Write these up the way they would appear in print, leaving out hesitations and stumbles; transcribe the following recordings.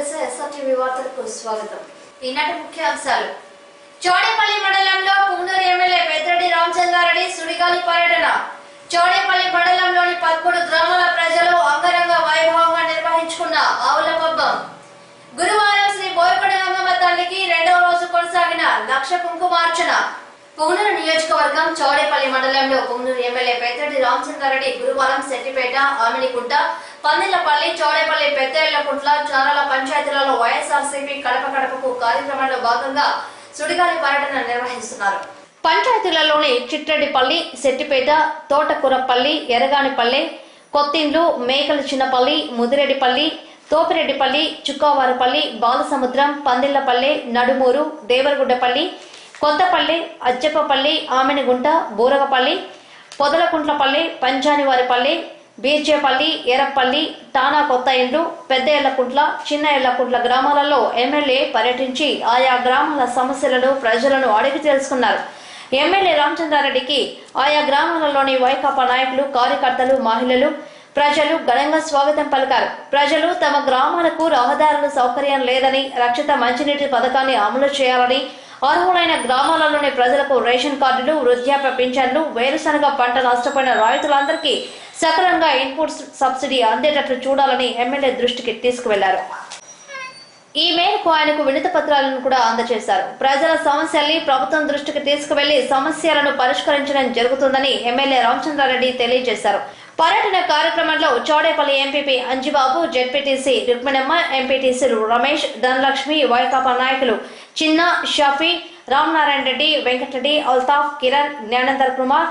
SRTV వార్తలకు స్వాగతం. ఈనాటి ముఖ్యాంశాలు. చోడేపల్లి మండలంలో పుంగనూరు ఎమ్మెల్యే పెద్దిరెడ్డి రామచంద్రారెడ్డి సుడిగాలి పర్యటన. చోడేపల్లి మండలంలోని 11 గ్రామాల ప్రజలు అంగరంగ వైభవంగా నిర్వహించుకున్న ఆవుల పబ్బం. గురువారం శ్రీ బోయపడ గంగమ్మ తల్లికి 2వ రోజు కొనసాగిన లక్ష కుంకుమార్చన. పుంగనూరు నియోజకవర్గం చోడేపల్లి మండలంలో పుంగనూరు ఎమ్మెల్యే పెద్దిరెడ్డి రామచంద్రారెడ్డి గురువారం సెట్టిపేట, ఆమినికుంట, పందిళ్లపల్లి, చోడేపల్లి, పెద్దెళ్లకుంట్ల, చారాల పంచాయతీలలో వైఎస్ఆర్సీపీ కడప కడపకు కార్యక్రమంలో భాగంగా సుడిగాలి పర్యటన నిర్వహిస్తున్నారు. పంచాయతీలలోని చిట్రెడ్డిపల్లి, సెట్టిపేట, తోటకూరపల్లి, ఎరగానిపల్లె, కొత్తిండ్లు, మేకల చిన్నపల్లి, ముదిరెడ్డిపల్లి, తోపిరెడ్డిపల్లి, చుక్కవారపల్లి, బాలసముద్రం, పందిళ్లపల్లె, నడుమూరు, దేవరగుడ్డపల్లి, కొత్తపల్లి, అజ్జప్పపల్లి, ఆమెనిగుంట, బూరగపల్లి, పొదలకుంట్లపల్లి, పంచానివారిపల్లి, బీర్చేపల్లి, ఎరపల్లి, టానా కొత్త ఇండ్లు, పెద్ద ఎల్లకుంట్ల, చిన్న ఎల్లకుంట్ల గ్రామాలలో ఎమ్మెల్యే పర్యటించి ఆయా గ్రామాల సమస్యలను ప్రజలను అడిగి తెలుసుకున్నారు. ఎమ్మెల్యే రామచంద్రారెడ్డికి ఆయా గ్రామాలలోని వైకాపా నాయకులు, కార్యకర్తలు, మహిళలు, ప్రజలు ఘనంగా స్వాగతం పలికారు. ప్రజలు తమ గ్రామాలకు రహదారుల సౌకర్యం లేదని, రక్షిత మంచినీటి పథకాన్ని అమలు చేయాలని, అర్హులైన గ్రామాలలోని ప్రజలకు రేషన్ కార్డులు, వృద్ధాప్య పింఛన్లు, వేరుశనగ పంట నష్టపోయిన రైతులందరికీ సక్రమంగా ఇన్పుట్ సబ్సిడీ అందేటట్లు చూడాలని ఎమ్మెల్యే దృష్టికి తీసుకువెళ్లారు. ఈ మేరకు ఆయనకు వినతి పత్రాలను కూడా అందజేశారు. ప్రజల సమస్యల్ని ప్రభుత్వం దృష్టికి తీసుకువెళ్లి సమస్యలను పరిష్కరించడం జరుగుతుందని ఎమ్మెల్యే రామచంద్రారెడ్డి తెలియజేశారు. పర్యటన కార్యక్రమంలో చోడేపల్లి ఎంపీపీ అంజిబాబు, జెడ్పీటీసీ రుక్మిణమ్మ, ఎంపీటీసీలు రమేష్, ధనలక్ష్మి, వైకాపా నాయకులు చిన్న, షఫీ, రామనారాయణ రెడ్డి, వెంకటరెడ్డి, అల్తాఫ్, కిరణ్, జ్ఞానేందర్ కుమార్,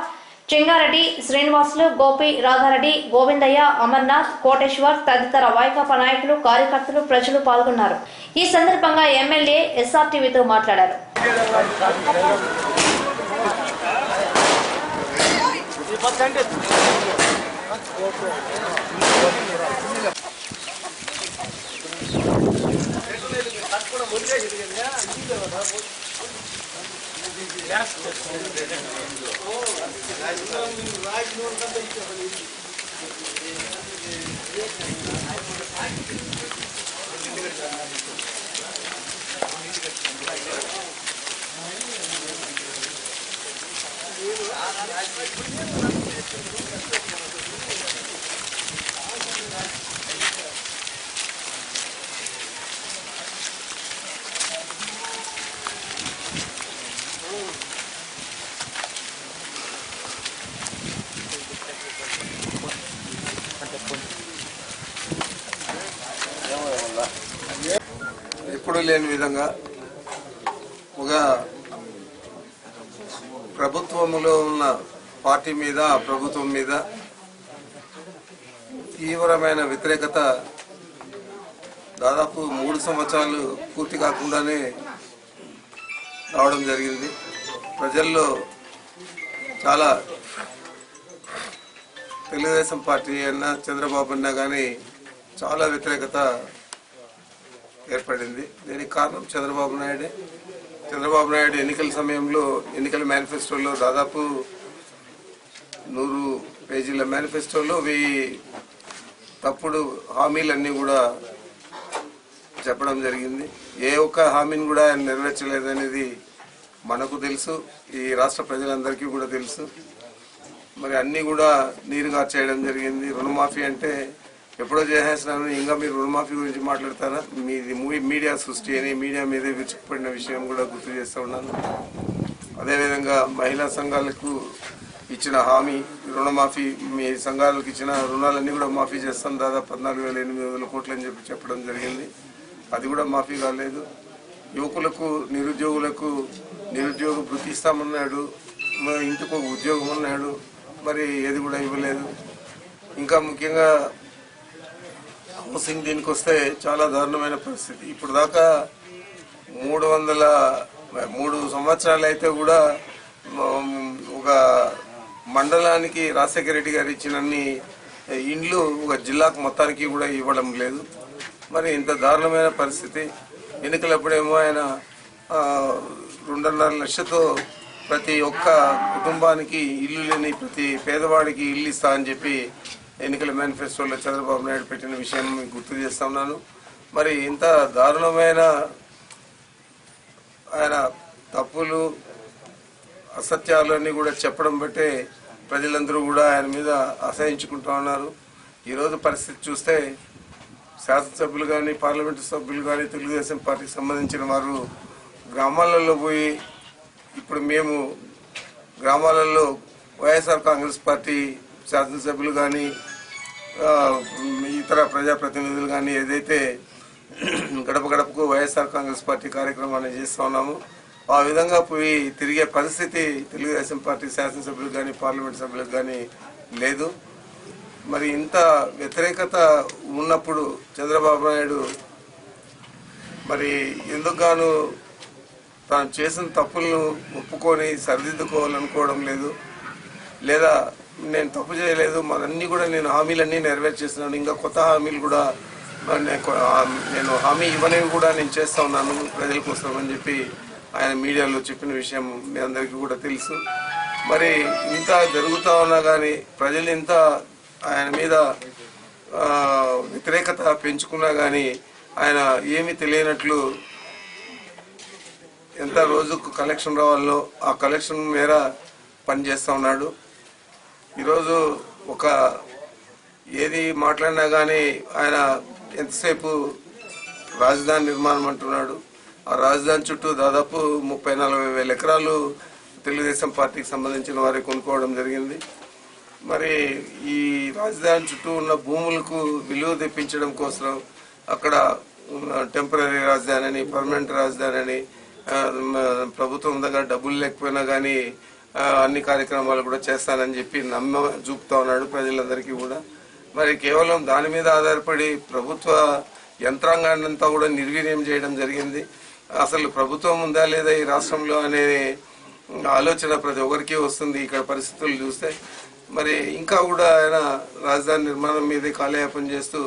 చెంగారెడ్డి, శ్రీనివాసులు, గోపి, రాధారెడ్డి, గోవిందయ్య, అమర్నాథ్, కోటేశ్వర్ తదితర వైకాపా నాయకులు, కార్యకర్తలు, ప్రజలు పాల్గొన్నారు. ఈ సందర్భంగా ఎమ్మెల్యే SRTVతో మాట్లాడారు. ఎప్పుడు లేని విధంగా ఒక ప్రభుత్వంలో ఉన్న పార్టీ మీద, ప్రభుత్వం మీద తీవ్రమైన వ్యతిరేకత దాదాపు 3 సంవత్సరాలు పూర్తి కాకుండానే రావడం జరిగింది. ప్రజల్లో చాలా తెలుగుదేశం పార్టీ అన్నా, చంద్రబాబు అన్నా కానీ చాలా వ్యతిరేకత ఏర్పడింది. దీనికి కారణం చంద్రబాబు నాయుడు ఎన్నికల సమయంలో ఎన్నికల మేనిఫెస్టోలో దాదాపు 100 పేజీల మేనిఫెస్టోలో 1000 తప్పుడు హామీలన్నీ కూడా చెప్పడం జరిగింది. ఏ ఒక్క హామీని కూడా ఆయన నెరవేర్చలేదనేది మనకు తెలుసు, ఈ రాష్ట్ర ప్రజలందరికీ కూడా తెలుసు. మరి అన్నీ కూడా నీరుగా చేయడం జరిగింది. రుణమాఫీ అంటే ఎప్పుడో చేసేసినాను, ఇంకా మీరు రుణమాఫీ గురించి మాట్లాడతారా? మీది మీడియా సృష్టి అని మీడియా మీదే విరుచుకుపడిన విషయం కూడా గుర్తు చేస్తూ ఉన్నాను. అదేవిధంగా మహిళా సంఘాలకు ఇచ్చిన హామీ రుణమాఫీ, మీ సంఘాలకు ఇచ్చిన రుణాలన్నీ కూడా మాఫీ చేస్తాం, దాదాపు 14,800 కోట్లు అని చెప్పడం జరిగింది. అది కూడా మాఫీ కాలేదు. యువకులకు, నిరుద్యోగులకు నిరుద్యోగ వృత్తి ఇస్తామన్నాడు, ఇంటికి ఒక ఉద్యోగం అన్నాడు, మరి ఏది కూడా ఇవ్వలేదు. ఇంకా ముఖ్యంగా హౌసింగ్ దీనికి వస్తే చాలా దారుణమైన పరిస్థితి. ఇప్పుడు దాకా 303 సంవత్సరాలు అయితే కూడా ఒక మండలానికి రాజశేఖర రెడ్డి గారు ఇచ్చినన్ని ఇండ్లు ఒక జిల్లాకు మొత్తానికి కూడా ఇవ్వడం లేదు. మరి ఇంత దారుణమైన పరిస్థితి. ఎన్నికలప్పుడేమో ఆయన 2.5 లక్షలతో ప్రతి ఒక్క కుటుంబానికి ఇల్లు లేని ప్రతి పేదవాడికి ఇల్లు ఇస్తా అని చెప్పి ఎన్నికల మేనిఫెస్టోలో చంద్రబాబు నాయుడు పెట్టిన విషయం మీకు గుర్తు చేస్తా ఉన్నాను. మరి ఇంత దారుణమైన ఆయన తప్పులు అసత్యాలన్నీ కూడా చెప్పడం బట్టే ప్రజలందరూ కూడా ఆయన మీద అసహించుకుంటా ఉన్నారు. ఈరోజు పరిస్థితి చూస్తే శాసనసభ్యులు కానీ పార్లమెంటు సభ్యులు కానీ తెలుగుదేశం పార్టీకి సంబంధించిన వారు గ్రామాలలో పోయి ఇప్పుడు మేము గ్రామాలలో వైఎస్ఆర్ కాంగ్రెస్ పార్టీ శాసనసభ్యులు కానీ ఇతర ప్రజాప్రతినిధులు కానీ ఏదైతే గడప గడపకు వైఎస్ఆర్ కాంగ్రెస్ పార్టీ కార్యక్రమాన్ని చేస్తూ ఉన్నాము ఆ విధంగా పోయి తిరిగే పరిస్థితి తెలుగుదేశం పార్టీ శాసనసభ్యులకు కానీ పార్లమెంట్ సభ్యులకు కానీ లేదు. మరి ఇంత వ్యతిరేకత ఉన్నప్పుడు చంద్రబాబు నాయుడు మరి ఎందుకు గాను తాను చేసిన తప్పులను ఒప్పుకొని సరిదిద్దుకోవాలనుకోవడం లేదు, లేదా నేను తప్పు చేయలేదు మరన్నీ కూడా నేను హామీలన్నీ నెరవేర్చేస్తున్నాను, ఇంకా కొత్త హామీలు కూడా నేను హామీ ఇవ్వనేవి కూడా నేను చేస్తూ ఉన్నాను ప్రజల కోసం అని చెప్పి ఆయన మీడియాలో చెప్పిన విషయం మీ అందరికీ కూడా తెలుసు. మరి ఇంత జరుగుతూ ఉన్నా కానీ ప్రజలు ఇంత ఆయన మీద వ్యతిరేకత పెంచుకున్నా కానీ ఆయన ఏమీ తెలియనట్లు ఎంత రోజుకు కలెక్షన్ రావాలో ఆ కలెక్షన్ మేర పనిచేస్తూ ఉన్నాడు. ఈరోజు ఒక ఏది మాట్లాడినా కానీ ఆయన ఎంతసేపు రాజధాని నిర్మాణం అంటున్నాడు. ఆ రాజధాని చుట్టూ దాదాపు 30-40 వేల ఎకరాలు తెలుగుదేశం పార్టీకి సంబంధించిన వారికి కొనుక్కోవడం జరిగింది. మరి ఈ రాజధాని చుట్టూ ఉన్న భూములకు విలువ తెప్పించడం కోసం అక్కడ టెంపరీ రాజధాని అని పర్మనెంట్ రాజధాని అని ప్రభుత్వం దగ్గర డబ్బులు లేకపోయినా కానీ అన్ని కార్యక్రమాలు కూడా చేస్తానని చెప్పి చూపుతా ఉన్నాడు ప్రజలందరికీ కూడా. మరి కేవలం దాని మీద ఆధారపడి ప్రభుత్వ యంత్రాంగాన్ని అంతా కూడా నిర్వీర్యం చేయడం జరిగింది. అసలు ప్రభుత్వం ఉందా లేదా ఈ రాష్ట్రంలో అనే ఆలోచన ప్రతి ఒక్కరికి వస్తుంది ఇక్కడ పరిస్థితులు చూస్తే. మరి ఇంకా కూడా ఆయన రాజధాని నిర్మాణం మీదే కాలయాపన చేస్తూ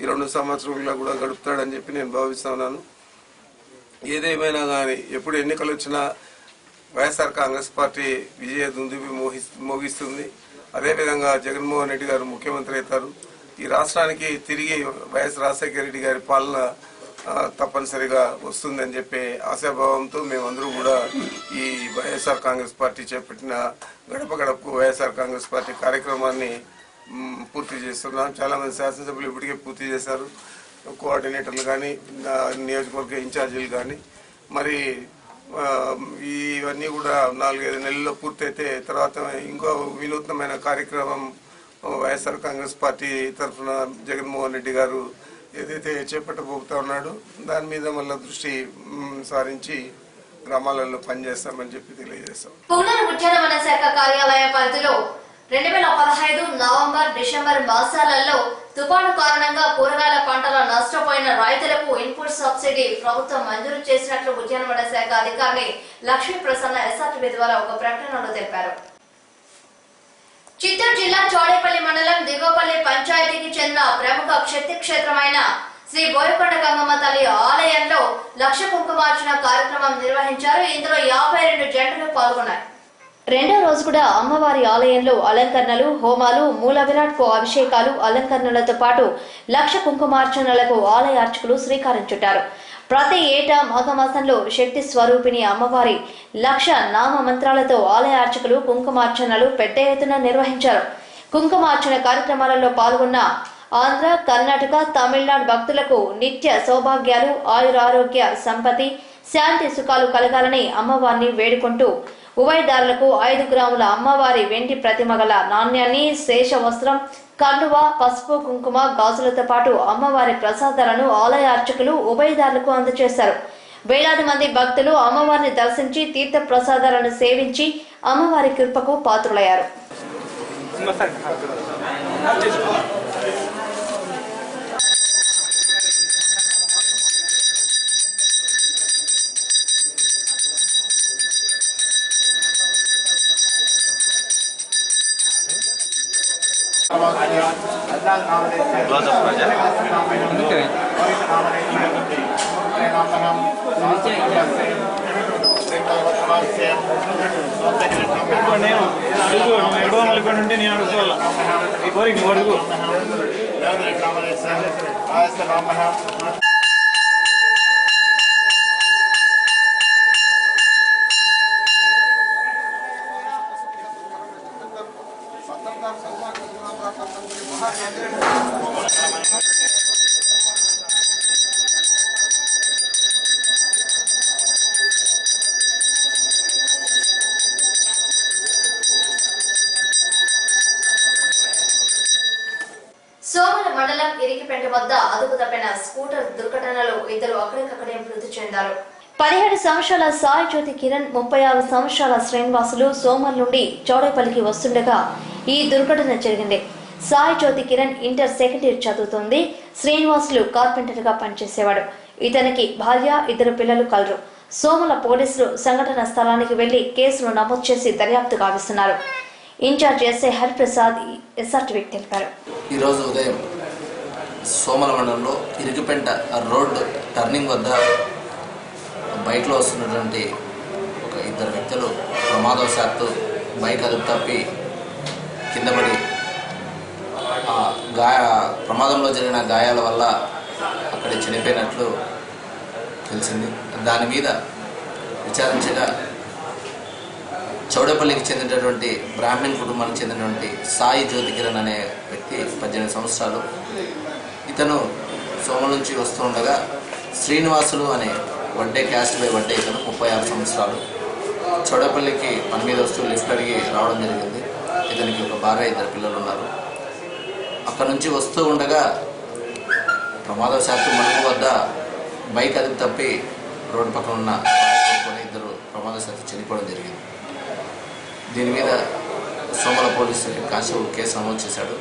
ఈ 2 సంవత్సరాల్లో కూడా గడుపుతాడని చెప్పి నేను భావిస్తా ఉన్నాను. ఏదేమైనా కానీ ఎప్పుడు ఎన్నికలు వచ్చినా వైఎస్ఆర్ కాంగ్రెస్ పార్టీ విజయ దుందుబి మోగిస్తుంది. అదేవిధంగా జగన్మోహన్ రెడ్డి గారు ముఖ్యమంత్రి అవుతారు. ఈ రాష్ట్రానికి తిరిగి వైఎస్ రాజశేఖర రెడ్డి గారి పాలన తప్పనిసరిగా వస్తుందని చెప్పే ఆశాభావంతో మేమందరూ కూడా ఈ వైఎస్ఆర్ కాంగ్రెస్ పార్టీ చేపట్టిన గడప గడపకు వైఎస్ఆర్ కాంగ్రెస్ పార్టీ కార్యక్రమాన్ని పూర్తి చేస్తున్నాం. చాలా మంది శాసనసభ్యులు ఇప్పటికే పూర్తి చేశారు, కోఆర్డినేటర్లు కానీ నియోజకవర్గ ఇన్ఛార్జీలు కానీ. మరి ఇవన్నీ కూడా 4-5 నెలల్లో పూర్తయితే తర్వాత ఇంకో వినూత్నమైన కార్యక్రమం వైఎస్ఆర్ కాంగ్రెస్ పార్టీ తరఫున జగన్మోహన్ రెడ్డి గారు ఏదైతే చేపట్టబోతా ఉన్నాడో దాని మీద మళ్ళీ దృష్టి సారించి గ్రామాలలో పనిచేస్తామని చెప్పి తెలియజేస్తాం. పునర్ ఉద్యానవన శాఖ కార్యాలయ పరిధిలో 2015 నవంబర్ డిసెంబర్ మాసాలలో తుఫాను కారణంగా కూరగాయల పంటల నష్టపోయిన రైతులకు ఇన్పుట్ సబ్సిడీ ప్రభుత్వం మంజూరు చేసినట్లు ఉద్యానవన శాఖ అధికారి లక్ష్మీ ప్రసన్న ఎస్ఆర్టీవీ ద్వారా ఒక ప్రకటనలో తెలిపారు. చిత్తూరు జిల్లా చోడేపల్లి మండలం దిగోపల్లి పంచాయతీకి చెందిన ప్రముఖ శక్తి క్షేత్రమైన శ్రీ బోయకొండ గంగమ్మ తల్లి ఆలయంలో లక్ష కుంకుమార్చన కార్యక్రమం నిర్వహించారు. ఇందులో 52 జంటలు పాల్గొన్నాయి. రెండో రోజు కూడా అమ్మవారి ఆలయంలో అలంకరణలు, హోమాలు, మూల విరాట్ కు అభిషేకాలు, అలంకరణలతో పాటు లక్ష కుంకుమార్చనలకు ఆలయ అర్చకులు శ్రీకారం చుట్టారు. ప్రతి ఏటా మాఘమాసంలో శక్తి స్వరూపిణి అమ్మవారి లక్ష నామ మంత్రాలతో ఆలయ అర్చకులు కుంకుమార్చనలు పెద్ద ఎత్తున నిర్వహించారు. కుంకుమార్చన కార్యక్రమాలలో పాల్గొన్న ఆంధ్ర, కర్ణాటక, తమిళనాడు భక్తులకు నిత్య సౌభాగ్యాలు, ఆయురారోగ్య, సంపత్తి, శాంతి సుఖాలు కలగాలని అమ్మవారిని వేడుకుంటూ ఉభయదారులకు 5 గ్రాముల అమ్మవారి వెండి ప్రతిమ గల నాణ్యాన్ని, శేష వస్త్రం, కండువ, పసుపు, కుంకుమ, గాజులతో పాటు అమ్మవారి ప్రసాదాలను ఆలయ అర్చకులు ఉభయదారులకు అందజేశారు. వేలాది మంది భక్తులు అమ్మవారిని దర్శించి తీర్థ ప్రసాదాలను సేవించి అమ్మవారి కృపకు పాత్రులయ్యారు. నేను అడుగుకోవాలా ఈ కోరిక వరకు సోమల మండలం ఇరిగిపేట వద్ద అదుపు తప్పిన స్కూటర్ దుర్ఘటనలో ఇద్దరు అక్కడికక్కడే మృతి చెందారు. 17 సంవత్సరాల సాయి జ్యోతి కిరణ్, 36 సంవత్సరాల శ్రీనివాసులు సోమల్ నుండి చౌడేపల్లికి వస్తుండగా ఈ దుర్ఘటన జరిగింది. సాయి జ్యోతి కిరణ్ ఇంటర్ సెకండ్ ఇయర్ చదువుతోంది. శ్రీనివాసులు కార్పెంటర్ గా పనిచేసేవాడు. ఇతనికి భార్య, 2 పిల్లలు కలరు. సోమల పోలీసులు సంఘటన స్థలానికి వెళ్లి కేసును నమోదు చేసి దర్యాప్తు గావిస్తున్నారు. ఇన్ఛార్జ్ ఎస్ఐ హరిప్రసాద్ ఎస్ఆర్టీవీకి తెలిపారు. ఈరోజు ఉదయం సోమల మండలంలో ఇరిగిపెంట రోడ్ టర్నింగ్ వద్ద బైక్లో వస్తున్నటువంటి ఒక 2 వ్యక్తులు ప్రమాదవశాత్తు బైక్ అదుపు తప్పి కింద పడి ప్రమాదంలో జరిగిన గాయాల వల్ల అక్కడ చనిపోయినట్లు తెలిసింది. దాని మీద విచారించగా చౌడేపల్లికి చెందినటువంటి బ్రాహ్మణ్ కుటుంబానికి చెందినటువంటి సాయి జ్యోతి కిరణ్ అనే వ్యక్తి 18 సంవత్సరాలు. ఇతను సోమ నుంచి వస్తూ ఉండగా శ్రీనివాసులు అనే వడ్డే క్యాస్ట్ బై వడ్డే ఇతను 36 సంవత్సరాలు చౌడేపల్లికి పని మీద వస్తూ లిఫ్ట్ అడిగి రావడం జరిగింది. ఇతనికి ఒక భార్య, 2 పిల్లలు ఉన్నారు. అక్కడ నుంచి వస్తూ ఉండగా ప్రమాదవశాత్తు మలుపు వద్ద బైక్ అదుపు తప్పి రోడ్డు పక్కన ఉన్న ఇద్దరు ప్రమాదవశాత్తు చనిపోవడం జరిగింది. దీని మీద సోమల పోలీసు కానిస్టేబుల్ కేసు నమోదు చేశాడు.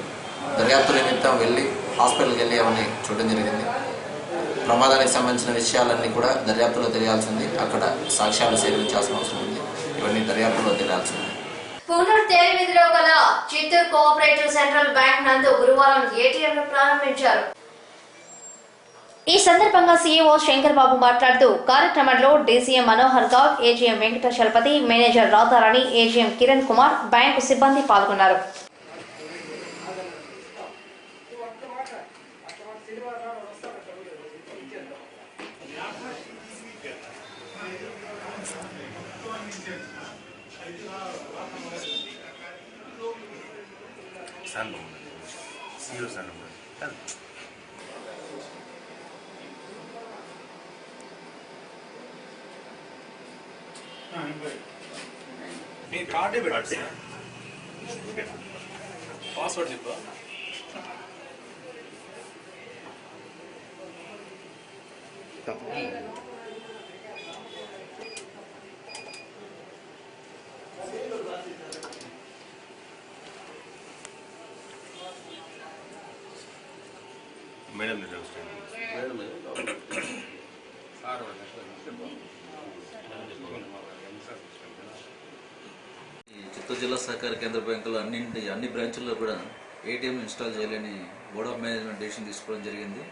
దర్యాప్తు నిమిత్తం వెళ్ళి హాస్పిటల్కి వెళ్ళి అవన్నీ చూడడం జరిగింది. ప్రమాదానికి సంబంధించిన విషయాలన్నీ కూడా దర్యాప్తులో తెలియాల్సింది. అక్కడ సాక్ష్యాలు సేకరించాల్సిన అవసరం ఉంది. ఇవన్నీ దర్యాప్తులో తెలియాల్సింది. పూనూరు తేలివిధిలో గల చిత్తూరు కోఆపరేటివ్ సెంట్రల్ బ్యాంక్ నందు గురువారం ఏటీఎంను ప్రారంభించారు. ఈ సందర్భంగా సీఈఓ శంకర్ బాబు మాట్లాడుతూ కార్యక్రమంలో DCM Manohar Goud, AGM Venkatachalapathi, manager Radharani, AGM Kiran Kumar, bank సిబ్బంది పాల్గొన్నారు. మీ కార్డే పెట్టండి. పాస్వర్డ్ చెప్పు. మేడం చిత్తూరు జిల్లా సహకార కేంద్ర బ్యాంకులో అన్ని బ్రాంచుల్లో కూడా ఏటీఎం ఇన్స్టాల్ చేయాలని బోర్డ్ ఆఫ్ మేనేజ్మెంట్ డెసిషన్ తీసుకోవడం జరిగింది.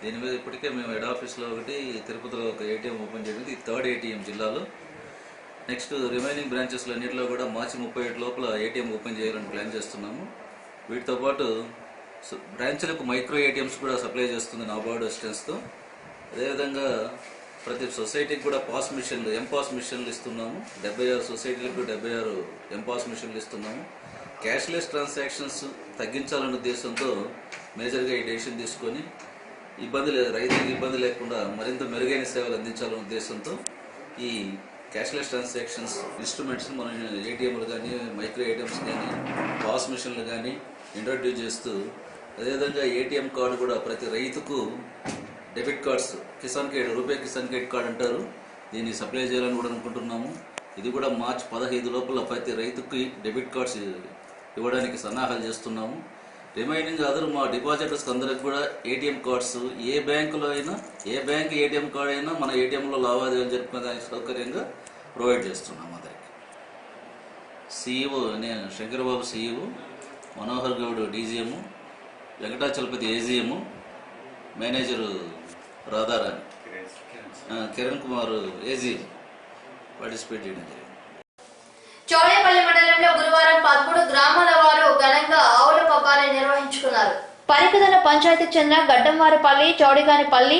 దీని మీద ఇప్పటికే మేము హెడ్ ఆఫీస్లో ఒకటి, తిరుపతిలో ఒక ఏటీఎం ఓపెన్ చేసింది. ఇది 3rd ఏటీఎం జిల్లాలో. నెక్స్ట్ రిమైనింగ్ బ్రాంచెస్లో అన్నింటిలో కూడా మార్చి 31 లోపల ఏటీఎం ఓపెన్ చేయాలని ప్లాన్ చేస్తున్నాము. వీటితో పాటు బ్రాంచ్లకు మైక్రో ఏటీఎంస్ కూడా సప్లై చేస్తుంది నాబార్డు అసిస్టెన్స్తో. అదేవిధంగా ప్రతి సొసైటీకి కూడా పాస్ మిషన్లు, ఎంపాస్ మిషన్లు ఇస్తున్నాము. 76 సొసైటీలకు 76 ఎంపాస్ మిషన్లు ఇస్తున్నాము. క్యాష్లెస్ ట్రాన్సాక్షన్స్ తగ్గించాలనే ఉద్దేశంతో మేజర్గా ఈ డెసిషన్ తీసుకొని రైతులకు ఇబ్బంది లేకుండా మరింత మెరుగైన సేవలు అందించాలనే ఉద్దేశంతో ఈ క్యాష్లెస్ ట్రాన్సాక్షన్స్ ఇన్స్ట్రుమెంట్స్ మనం ఏటీఎంలు కానీ, మైక్రో ఏటీఎంస్ కానీ, పాస్ మిషన్లు కానీ ఇంట్రడ్యూస్ చేస్తూ, అదేవిధంగా ఏటీఎం కార్డు కూడా ప్రతి రైతుకు debit cards, Kisan credit, RuPay Kisan credit card అంటారు, దీన్ని సప్లై చేయాలని కూడా అనుకుంటున్నాము. ఇది కూడా మార్చి 15 లోపల ప్రతి రైతుకి డెబిట్ కార్డ్స్ ఇవ్వడానికి సన్నాహాలు చేస్తున్నాము. రిమైనింగ్ అదర్ మా డిపాజిటర్స్కి అందరికి కూడా ఏటీఎం కార్డ్స్ ఏ బ్యాంకులో అయినా, ఏ బ్యాంక్ ఏటీఎం కార్డు అయినా మన ఏటీఎంలో లావాదేవీలు జరుపుకునేదానికి సౌకర్యంగా ప్రొవైడ్ చేస్తున్నాము అందరికి. సీఈఓ నేను Shankarbabu CEO, Manohar Goud DGM, Venkatachalapathi AGM, manager Radharani, Kiran Kumar AGM participate చేయడం జరిగింది. చౌడేపల్లి మండలంలో గురువారం 13 గ్రామాల వారు ఘనంగా ఆవుల పబ్బాన్ని నిర్వహించుకున్నారు. పరికదల పంచాయతీకి చెందిన గడ్డంవారిపల్లి, చౌడిగానిపల్లి,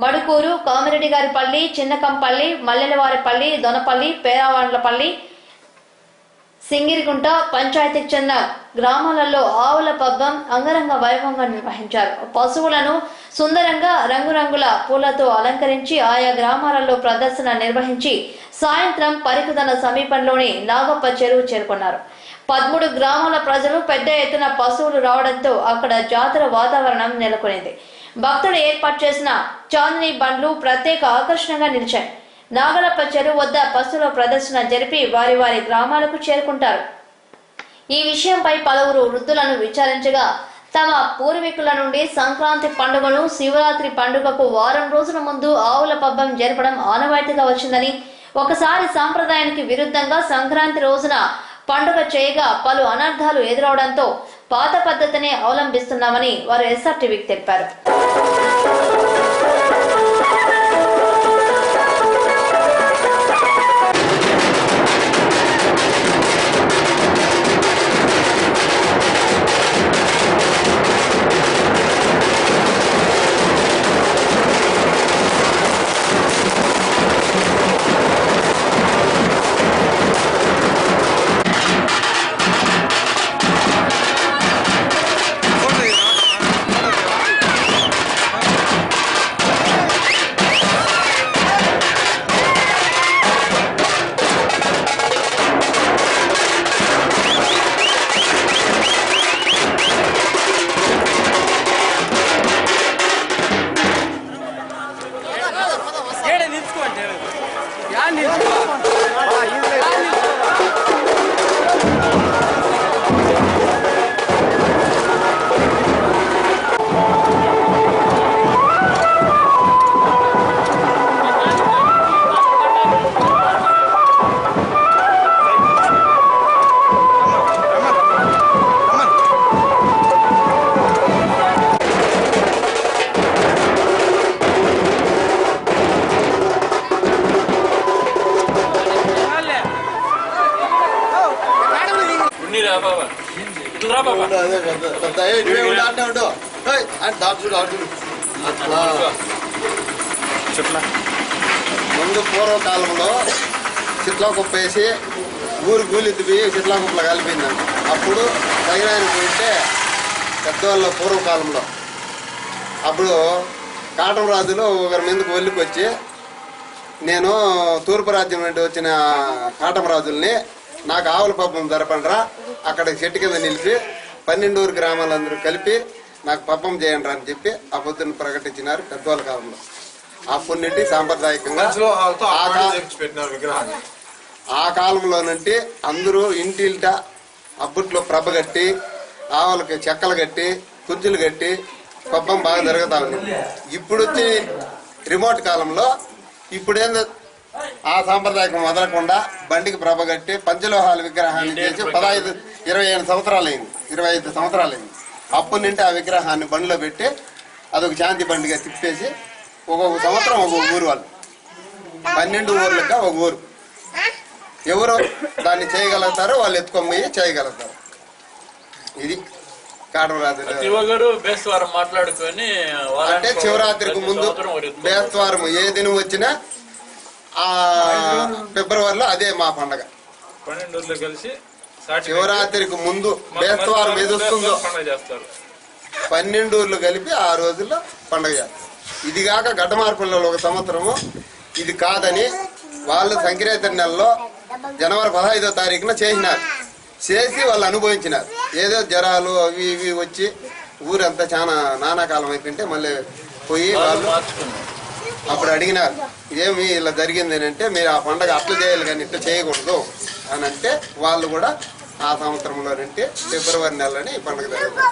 మడుకూరు, కామిరెడ్డిగారిపల్లి, చిన్నకంపల్లి, మల్లెలవారిపల్లి, దొనపల్లి, పేరావాండ్లపల్లి, సింగిరిగుంట పంచాయతీకి చెందిన గ్రామాలలో ఆవుల పబ్బం అంగరంగ వైభవంగా నిర్వహించారు. పశువులను సుందరంగా రంగురంగుల పూలతో అలంకరించి ఆయా గ్రామాలలో ప్రదర్శన నిర్వహించి సాయంత్రం పరికుదన సమీపంలోని నాగప్ప చెరువు చేరుకున్నారు. 13 గ్రామాల ప్రజలు పెద్ద ఎత్తున పశువులు రావడంతో అక్కడ జాతర వాతావరణం నెలకొనింది. భక్తులు ఏర్పాటు చేసిన చాందినీ బండ్లు ప్రత్యేక ఆకర్షణగా నిలిచాయి. నాగలప్ప చెరువు వద్ద పశువుల ప్రదర్శన జరిపి వారి వారి గ్రామాలకు చేరుకుంటారు. ఈ విషయంపై పలువురు వృద్ధులను విచారించగా తమ పూర్వీకుల నుండి సంక్రాంతి పండుగను శివరాత్రి పండుగకు వారం రోజుల ముందు ఆవుల పబ్బం జరపడం ఆనవాయితీగా వచ్చిందని, ఒకసారి సాంప్రదాయానికి విరుద్ధంగా సంక్రాంతి రోజున పండుగ చేయగా పలు అనర్థాలు ఎదురవడంతో పాత పద్ధతినే అవలంబిస్తున్నామని వారు ఎస్ఆర్టీవీకి తెలిపారు. ముందు పూర్వకాలంలో చిట్లా కుప్ప వేసి ఊరు గూలిద్ది చిట్లా కుప్పలో కలిపిందండి. అప్పుడు తగినాయన పోయింటే పెద్దవాళ్ళు పూర్వకాలంలో అప్పుడు కాటం రాజులు ఒకరి మీదకి వెళ్ళికొచ్చి, నేను తూర్పు రాజ్యం నుండి వచ్చిన కాటం రాజుల్ని నాకు ఆవుల పబ్బం జరపండిరా, అక్కడ చెట్టు కింద నిలిచి 12 గ్రామాలందరూ కలిపి నాకు పబ్బం చేయండి అని చెప్పి ఆ పొద్దున్న ప్రకటించినారు పెద్దవాళ్ళ కాలంలో. అప్పటి నుండి సాంప్రదాయకంగా ఆ కాలంలో నుండి అందరూ ఇంటిల్ట అప్పట్లో ప్రభ కట్టి ఆవులకి చెక్కలు కట్టి కుర్చీలు కట్టి పబ్బం బాగా జరుగుతా ఉంది. ఇప్పుడు వచ్చి రిమోట్ కాలంలో ఇప్పుడేందో ఆ సాంప్రదాయకం వదలకుండా బండికి ప్రభ కట్టి పంచలోహాల విగ్రహాన్ని చేసి 25 సంవత్సరాలైంది. అప్పటి నుండి ఆ విగ్రహాన్ని బండిలో పెట్టి అదొక శాంతి బండిగా తిప్పేసి ఒక్కొక్క సంవత్సరం ఒక్కొక్క ఊరు వాళ్ళు 12 ఊర్లుగా ఒక ఊరు ఎవరు దాన్ని చేయగలుగుతారో వాళ్ళు ఎత్తుకొని పోయి చేయగలుగుతారు. ఇది కాటమరాజు అంటే శివరాత్రికి ముందు బేస్తవారం ఏ దినం వచ్చినా ఆ ఫిబ్రవరిలో అదే మా పండగ. శివరాత్రికి ముందు బేస్తవారం ఏది వస్తుందో 12 ఊర్లు కలిపి ఆ రోజుల్లో పండగ చేస్తారు. ఇది కాక గడ్డమార్పల్లిలో ఒక సంవత్సరము ఇది కాదని వాళ్ళు సంక్రాంతి నెలలో జనవరి 15వ తారీఖున చేసి వాళ్ళు అనుభవించినారు. ఏదో జ్వరాలు అవి ఇవి వచ్చి ఊరంతా చాలా నానాకాలం అయిపోయింటే మళ్ళీ పోయి వాళ్ళు అప్పుడు అడిగినారు, ఏమి ఇలా జరిగింది అంటే మీరు ఆ పండగ అట్లా చేయాలి కానీ ఇట్లా చేయకూడదు అని అంటే వాళ్ళు కూడా ఆ సంవత్సరంలో నుండి ఫిబ్రవరి నెలని ఈ పండుగ జరుగుతుంది.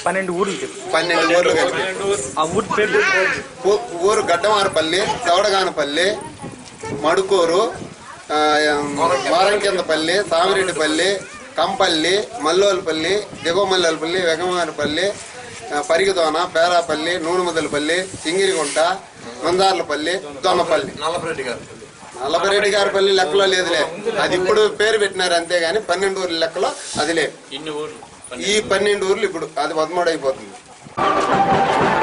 12 ఊర్లు కలిపి ఊరు గడ్డమారపల్లి, చౌడగానపల్లి, మడుకూరు, మారంకిందపల్లి, సామిరెడ్డిపల్లి, కంపల్లి, మల్లోలపల్లి, దిగువమల్లెలపల్లి, వెగమారపల్లి, పరిగిదోన, పేరాపల్లి, నూనెముదలపల్లి, సింగిరిగుంట, మందార్లపల్లి, దొన్నపల్లి. నల్లపరెడ్డి గారి పల్లి లెక్కలో లేదులే, అది ఇప్పుడు పేరు పెట్టినారు అంతేగాని 12 ఊర్ల లెక్కలో అది లేదు. ఈ 12 ఊర్లు ఇప్పుడు అది 13 అయిపోతుంది.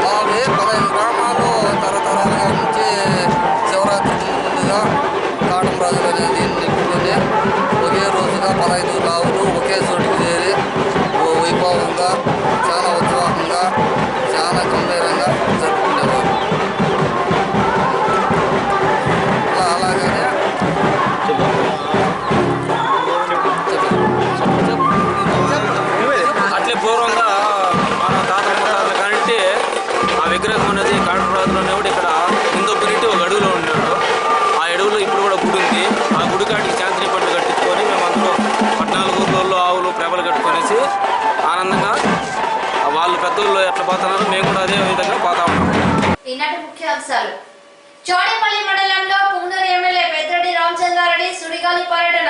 15 గ్రామాలు తరతరాలుగా నుంచి శివరాత్రికి ముందుగా కాటం రాజులు అనేది నిపుణులే ఒకే రోజుగా 15 రావు ఈనాటి ముఖ్యాంశాలు. చోడేపల్లి మండలంలో పుంగనూరు ఎమ్మెల్యే పెద్దిరెడ్డి రామచంద్రారెడ్డి సుడిగాలి పర్యటన.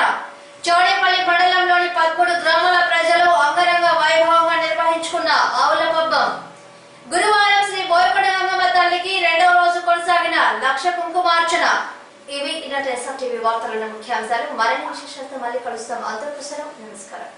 చోడేపల్లి మండలంలోని 13 గ్రామాల ప్రజలు అంగరంగ వైభవంగా నిర్వహించుకున్న ఆవుల పబ్బం. గురువారం శ్రీ బోయకొండ గంగమ్మ తల్లికి 2వ రోజు కొనసాగిన లక్ష కుంకుమార్చన. ఇవి ఈనాటి ఎస్ఆర్టీవీ వార్తల ముఖ్యాంశాలు. మరిన్ని విశేషాలతో మళ్ళీ కలుస్తాం. అందరికీ నమస్కారం.